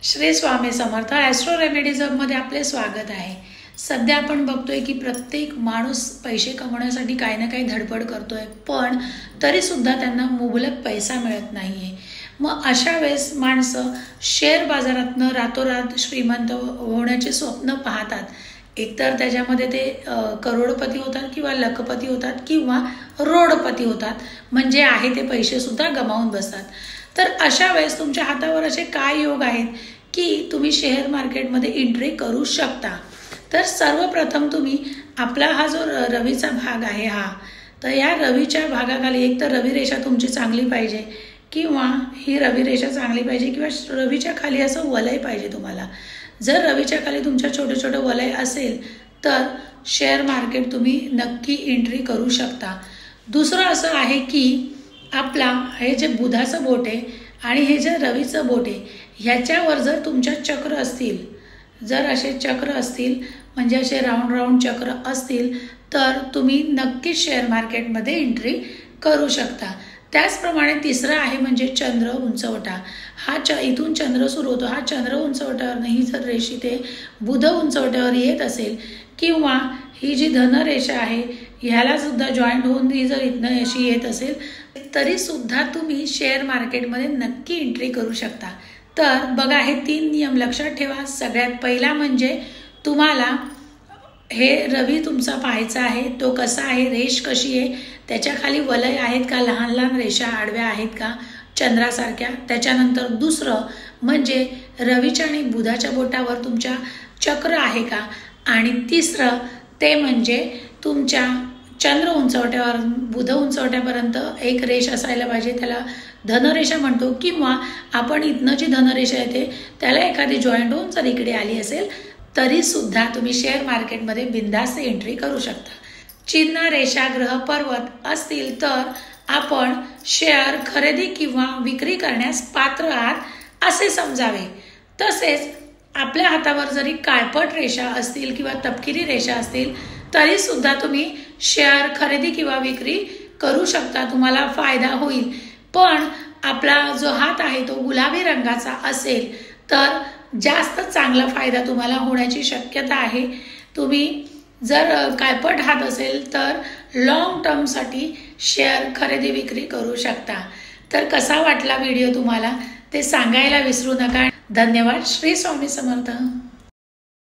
Shri Swami Samarth Austro रेमेडीजमध्ये आपले स्वागत आहे। सध्या आपण बघतोय की प्रत्येक माणूस पैसे कमवण्यासाठी काही ना काही धडपड करतोय, पण तरीसुद्धा त्यांना मुबलक पैसा मिळत नाहीये। मग अशा वेळेस माणसं शेअर बाजारातनं रातोरात श्रीमंत होण्याचे स्वप्न पाहतात। एकतर त्याच्यामध्ये ते करोडपती होतात किंवा लखपती होतात किंवा रोडपती होतात, म्हणजे आहे ते पैसेसुद्धा गमावून बसतात। तर अशा वेळेस तुमच्या हातावर असे काय योग आहेत की तुम्ही शेअर मार्केटमध्ये एंट्री करू शकता। तर सर्वप्रथम तुम्ही आपला हा जो रवीचा भाग आहे तर या रवीच्या भागाखाली एक तर रवी रेषा तुमची चांगली पाहिजे किंवा ही रवी रेषा चांगली पाहिजे किंवा रवीच्या खाली असं वलय पाहिजे तुम्हाला। जर रवीच्या खाली तुमच्या छोटे छोटे वलय असेल तर शेअर मार्केट तुम्ही नक्की एंट्री करू शकता। दुसरं असं आहे की आपला हे जे बुधाचं बोट आहे आणि हे जे रवीचं बोट आहे ह्याच्यावर जर तुमच्या चक्र असतील, जर असे चक्र असतील म्हणजे असे राऊंड राऊंड चक्र असतील तर तुम्ही नक्कीच शेअर मार्केटमध्ये एंट्री करू शकता। त्याचप्रमाणे तिसरं आहे म्हणजे चंद्र उंचवटा। इथून चंद्र सुरू होतो, हा चंद्र उंचवट्यावर ही जर रेषी ते बुध उंचवट्यावर येत असेल किंवा ही जी धनरेषा आहे ह्याला सुद्धा जॉईंट होऊन ही जर इथनं अशी येत असेल तरी सुद्धा तुम्ही शेअर मार्केटमध्ये नक्की एंट्री करू शकता। तर बघा, हे 3 नियम लक्षात ठेवा। सगळ्यात पहिला म्हणजे तुम्हाला हे रवी तुमचा पाहायचा आहे, तो कसा आहे, रेष कशी आहे, त्याच्या खाली वलय आहेत का, लहान लहान रेषा आडव्या आहेत का चंद्रासारख्या। त्याच्यानंतर दुसरं म्हणजे रवीच्या आणि बुधाच्या बोटावर तुमच्या चक्र आहे का, आणि तिसरं ते म्हणजे तुमच्या चंद्र उंचवट्यावर बुध उंचवट्यापर्यंत एक रेष असायला पाहिजे, त्याला धनरेषा म्हणतो, किंवा आपण इथनं जी धनरेषा येते त्याला एखादी जॉईंट होऊन जर इकडे आली असेल तरी सुद्धा तुम्ही शेअर मार्केटमध्ये बिंदास्त एंट्री करू शकता। चिन्ह, रेषा, ग्रह, पर्वत असतील तर आपण शेअर खरेदी किंवा विक्री करण्यास पात्र आहात असे समजावे। तसेच आपल्या हातावर जरी काळपट रेषा असतील किंवा तपकिरी रेषा असतील तरी सुद्धा तुम्ही शेअर खरेदी किंवा विक्री करू शकता, तुम्हाला फायदा होईल। पण आपला जो हात आहे तो गुलाबी रंगाचा असेल तर जास्त चांगला फायदा तुम्हाला होण्याची शक्यता आहे। तुम्ही जर काळपट हात असेल तर लॉंग टर्मसाठी शेअर खरेदी विक्री करू शकता। तर कसा वाटला व्हिडिओ तुम्हाला ते सांगायला विसरू नका। धन्यवाद। श्री स्वामी समर्थ।